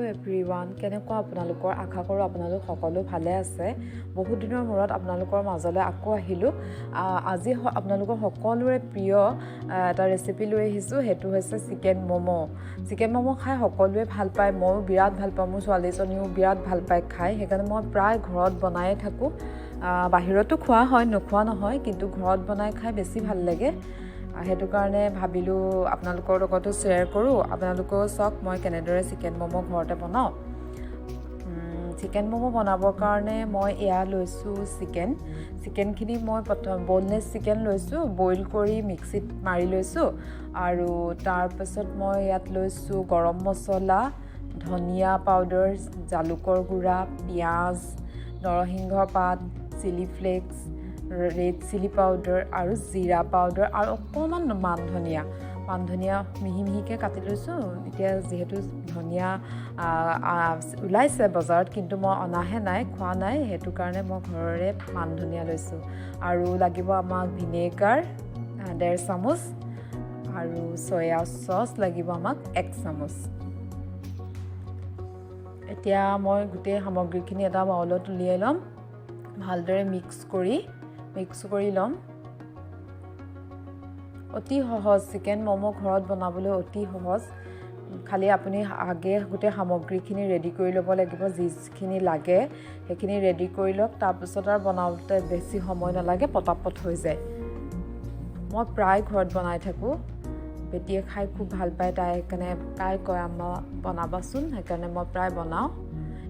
Hello' everyone, কেনেকুৱা আপোনালোকৰ? আশা কৰোঁ আপোনালোক সকলো ভালে আছে। বহুত দিনৰ মূৰত আপোনালোকৰ মাজলৈ আকৌ আহিলোঁ। আজি আপোনালোকৰ সকলোৰে প্ৰিয় এটা ৰেচিপি লৈ আহিছোঁ। সেইটো হৈছে চিকেন ম'ম'। চিকেন ম'ম' খাই সকলোৱে ভাল পায়, ময়ো বিৰাট ভাল পাওঁ, মোৰ ছোৱালীজনীও বিৰাট ভাল পায় খাই। সেইকাৰণে মই প্ৰায় ঘৰত বনায়ে থাকোঁ। বাহিৰতো খোৱা হয়, নোখোৱা নহয়, কিন্তু ঘৰত বনাই খাই বেছি ভাল লাগে। সেইটো কাৰণে ভাবিলোঁ আপোনালোকৰ লগতো শ্বেয়াৰ কৰোঁ। আপোনালোকেও চাওক মই কেনেদৰে চিকেন ম'ম' ঘৰতে বনাওঁ। চিকেন ম'ম' বনাবৰ কাৰণে মই এয়া লৈছোঁ চিকেনখিনি মই প্ৰথম বনলেছ চিকেন লৈছোঁ, বইল কৰি মিক্সিত মাৰি লৈছোঁ। আৰু তাৰপাছত মই ইয়াত লৈছোঁ গৰম মছলা, ধনিয়া পাউডাৰ, জালুকৰ গুড়া, পিঁয়াজ, নৰসিংহ পাত, chilli flakes, red chilli powder আৰু জিৰা পাউডাৰ আৰু অকণমান মান ধনিয়া মিহি মিহিকৈ কাটি লৈছোঁ। এতিয়া যিহেতু ধনিয়া ওলাইছে বজাৰত, কিন্তু মই অনাহে নাই, খোৱা নাই, সেইটো কাৰণে মই ঘৰৰে মান ধনিয়া লৈছোঁ। আৰু লাগিব আমাক ভিনেগাৰ 1.5 চামুচ আৰু চয়া চচ লাগিব আমাক 1 চামুচ। এতিয়া মই গোটেই সামগ্ৰীখিনি এটা বাউলত উলিয়াই ল'ম, ভালদৰে মিক্স কৰি ল'ম। অতি সহজ, চিকেন ম'ম' ঘৰত বনাবলৈ অতি সহজ। খালি আপুনি আগে গোটেই সামগ্ৰীখিনি ৰেডি কৰি ল'ব লাগিব, যিখিনি লাগে সেইখিনি ৰেডি কৰি লওক। তাৰপিছত আৰু বনাওঁতে বেছি সময় নালাগে, পটাপট হৈ যায়। মই প্ৰায় ঘৰত বনাই থাকোঁ, বেটিয়ে খাই খুব ভাল পায়, সেইকাৰণে তাই কয় আম্মা বনাবাচোন, সেইকাৰণে মই প্ৰায় বনাওঁ।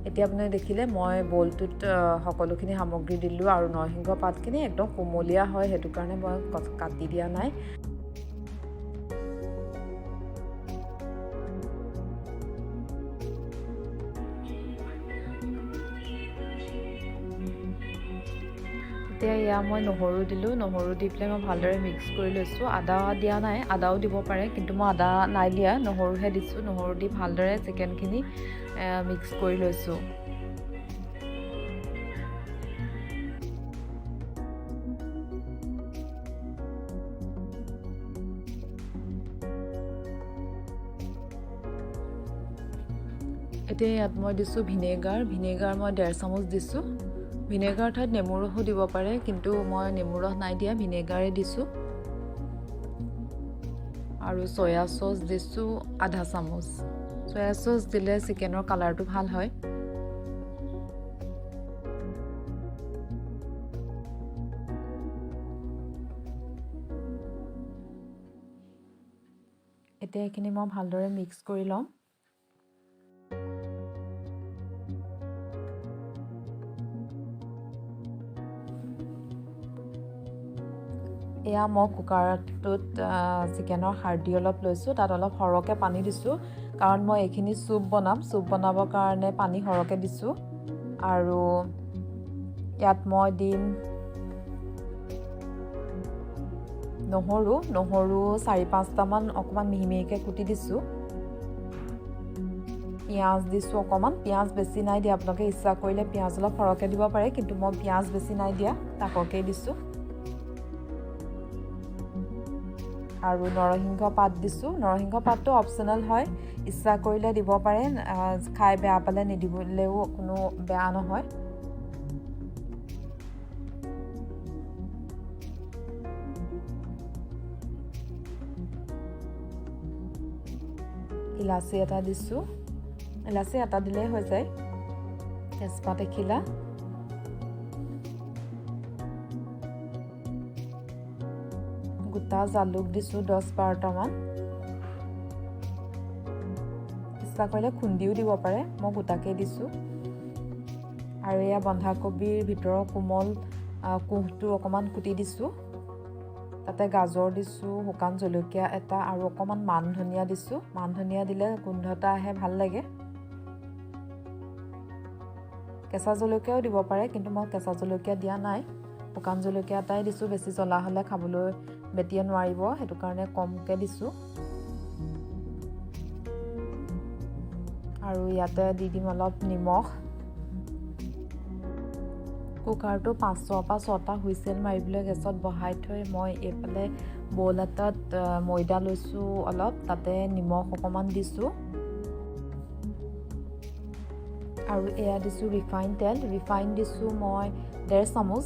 এতিয়া আপুনি দেখিলে মই বলটোত সকলোখিনি সামগ্ৰী দিলোঁ আৰু নৰসিংহ পাতখিনি একদম কোমলীয়া হয়, সেইটো কাৰণে মই কাটি দিয়া নাই। এতিয়া এয়া মই নহৰু দিলোঁ, নহৰু দি পেলাই মই ভালদৰে মিক্স কৰি লৈছোঁ। আদা দিয়া নাই, আদাও দিব পাৰে, কিন্তু মই আদা নাই দিয়া, নহৰুহে দিছোঁ। নহৰু দি ভালদৰে চিকেনখিনি মিক্স কৰি লৈছোঁ। এতিয়া ইয়াত মই দিছোঁ ভিনেগাৰ মই 1.5 চামুচ দিছোঁ। ভিনেগাৰ ঠাইত নেমু ৰসো দিব পাৰে, কিন্তু মই নেমু ৰস নাই দিয়া, ভিনেগাৰে দিছোঁ। আৰু চয়া চচ দিছোঁ 1/2 চামুচ। চয়া চচ দিলে চিকেনৰ কালাৰটো ভাল হয়। এতিয়া এইখিনি মই ভালদৰে মিক্স কৰি ল'ম। এয়া মই কুকাৰটোত চিকেনৰ হাৰ্ডি অলপ লৈছোঁ, তাত অলপ সৰহকৈ পানী দিছোঁ, কাৰণ মই এইখিনি চুপ বনাবৰ কাৰণে পানী সৰহকৈ দিছোঁ। আৰু ইয়াত মই দিম নহৰু 4-5টামান অকণমান মিহি মিহিকৈ কুটি দিছোঁ। পিঁয়াজ দিছোঁ অকণমান, পিঁয়াজ বেছি নাই দিয়া, আপোনালোকে ইচ্ছা কৰিলে পিঁয়াজ অলপ সৰহকৈ দিব পাৰে, কিন্তু মই পিঁয়াজ বেছি নাই দিয়া, তাকৰকৈ দিছোঁ। আৰু নৰসিংহ পাত দিছোঁ। নৰসিংহ পাতটো অপশ্যনেল হয়, ইচ্ছা কৰিলে দিব পাৰে, খাই বেয়া পালে নিদিবলৈও কোনো বেয়া নহয়। ইলাচি এটা দিছোঁ, ইলাচি এটা দিলেই হৈ যায়। তেজপাত এখিলা, গোটা জালুক দিছোঁ 10-12টামান। ইচ্ছা কৰিলে খুন্দিও দিব পাৰে, মই গোটাকৈ দিছোঁ। আৰু এয়া বন্ধাকবিৰ ভিতৰৰ কোমল কোহটো অকণমান কুটি দিছোঁ। তাতে গাজৰ দিছোঁ, শুকান জলকীয়া এটা আৰু অকণমান মান ধনিয়া দিছোঁ। মান ধনিয়া দিলে গোন্ধ এটা আহে, ভাল লাগে। কেঁচা জলকীয়াও দিব পাৰে, কিন্তু মই কেঁচা জলকীয়া দিয়া নাই, শুকান জলকীয়া এটাই দিছোঁ। বেছি জ্বলা হ'লে খাবলৈ বেটিয়ে নোৱাৰিব, সেইটো কাৰণে কমকৈ দিছোঁ। আৰু ইয়াতে দি দিম অলপ নিমখ। কুকাৰটো 5-6টা হুইচেল মাৰিবলৈ গেছত বহাই থৈ মই এইফালে বল এটাত ময়দা লৈছোঁ অলপ, তাতে নিমখ অকণমান দিছোঁ। আৰু এয়া দিছোঁ ৰিফাইন তেল। ৰিফাইন দিছোঁ মই 1.5 চামুচ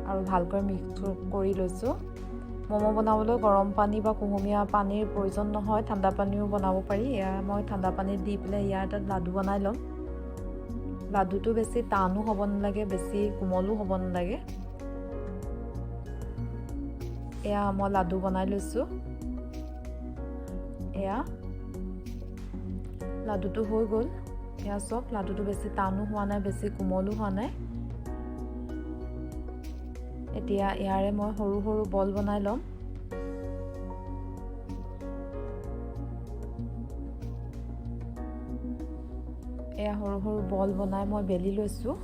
আৰু ভালকৈ মিক্স কৰি লৈছোঁ। ম'ম' বনাবলৈ গৰম পানী বা কুহুমীয়া পানীৰ প্ৰয়োজন নহয়, ঠাণ্ডা পানীও বনাব পাৰি। এয়া মই ঠাণ্ডা পানীত দি পেলাই ইয়াৰ এটা লাডু বনাই ল'ম। লাডুটো বেছি টানো হ'ব নালাগে, বেছি কোমলো হ'ব নালাগে। এয়া মই লাডু বনাই লৈছোঁ। এয়া লাডুটো হৈ গ'ল। এয়া চাওক, লাডুটো বেছি টানো হোৱা নাই, বেছি কোমলো হোৱা নাই। এতিয়া ইয়াৰে মই সৰু সৰু বল বনাই ল'ম। এয়া সৰু সৰু বল বনাই মই বেলি লৈছোঁ।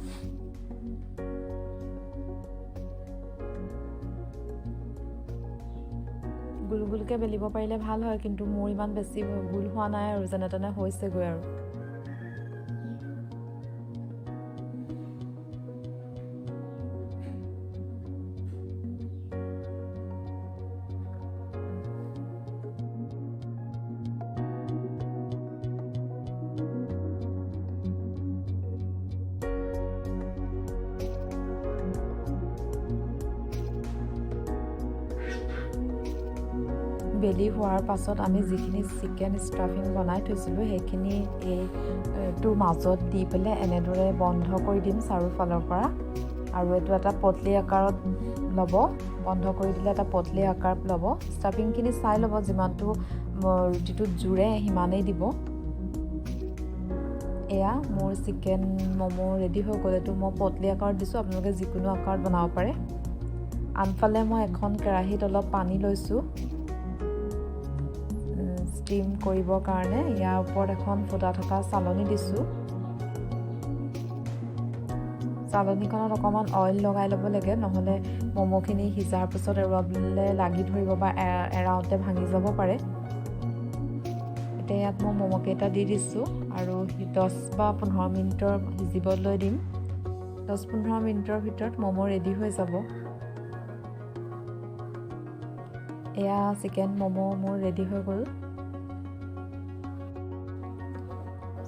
গোল গোলকৈ বেলিব পাৰিলে ভাল হয়, কিন্তু মোৰ ইমান বেছি গোল হোৱা নাই আৰু যেনে তেনে হৈছেগৈ আৰু। বেলি হোৱাৰ পাছত আমি যিখিনি চিকেন ষ্টাফিং বনাই থৈছিলোঁ সেইখিনি এইটোৰ মাজত দি পেলাই এনেদৰে বন্ধ কৰি দিম চাৰিওফালৰ পৰা। আৰু এইটো এটা পটলি আকাৰত ল'ব। বন্ধ কৰি দিলে এটা পটলি আকাৰত ল'ব। ষ্টাফিংখিনি চাই ল'ব, যিমানটো ৰুটিটোত জুৰে সিমানেই দিব। এয়া মোৰ চিকেন ম'ম' ৰেডি হৈ গ'ল। এইটো মই পটলি আকাৰত দিছোঁ, আপোনালোকে যিকোনো আকাৰত বনাব পাৰে। আনফালে মই এখন কেৰাহীত অলপ পানী লৈছোঁ ষ্টিম কৰিবৰ কাৰণে। ইয়াৰ ওপৰত এখন ফুটা থকা চালনী দিছোঁ। চালনীখনত অকণমান অইল লগাই ল'ব লাগে, নহ'লে ম'ম'খিনি সিজাৰ পিছত এৰুৱাবলৈ লাগি ধৰিব বা এৰাওঁতে ভাঙি যাব পাৰে। এতিয়া ইয়াত মই ম'ম'কেইটা দি দিছোঁ আৰু 10 বা 15 মিনিটৰ সিজিবলৈ দিম। 10-15 মিনিটৰ ভিতৰত ম'ম' ৰেডি হৈ যাব। এয়া চিকেন ম'ম' মোৰ ৰেডি হৈ গ'ল।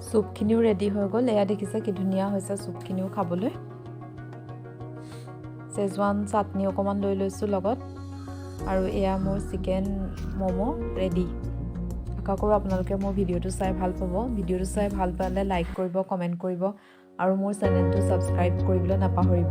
চুপখিনিও ৰেডি হৈ গ'ল। এয়া দেখিছে কি ধুনীয়া হৈছে চুপখিনিও খাবলৈ। চেজৱান চাটনি অকণমান লৈ লৈছোঁ লগত। আৰু এয়া মোৰ চিকেন ম'ম' ৰেডি। আশা কৰোঁ আপোনালোকে মোৰ ভিডিঅ'টো চাই ভাল পাব। ভিডিঅ'টো চাই ভাল পালে লাইক কৰিব, কমেণ্ট কৰিব আৰু মোৰ চেনেলটো ছাবস্ক্ৰাইব কৰিবলৈ নাপাহৰিব।